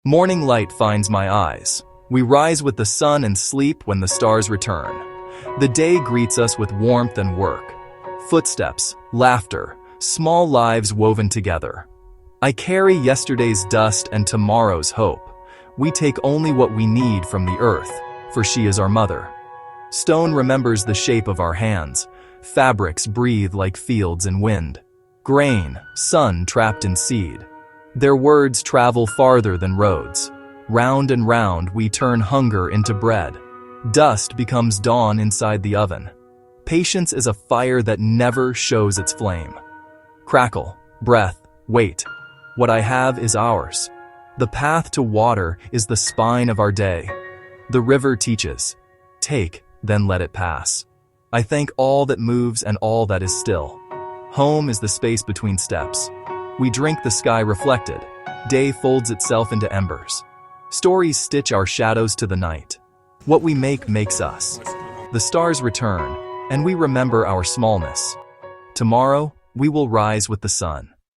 Morning light finds my eyes. We rise with the sun and sleep when the stars return. The day greets us with warmth and work. Footsteps, laughter, small lives woven together. I carry yesterday's dust and tomorrow's hope. We take only what we need from the earth, for she is our mother. Stone remembers the shape of our hands. Fabrics breathe like fields and wind. Grain, sun trapped in seed. Their words travel farther than roads. Round and round we turn hunger into bread. Dust becomes dawn inside the oven. Patience is a fire that never shows its flame. Crackle, breath, wait. What I have is ours. The path to water is the spine of our day. The river teaches. Take, then let it pass. I thank all that moves and all that is still. Home is the space between steps. We drink the sky reflected. Day folds itself into embers. Stories stitch our shadows to the night. What we make makes us. The stars return, and we remember our smallness. Tomorrow, we will rise with the sun.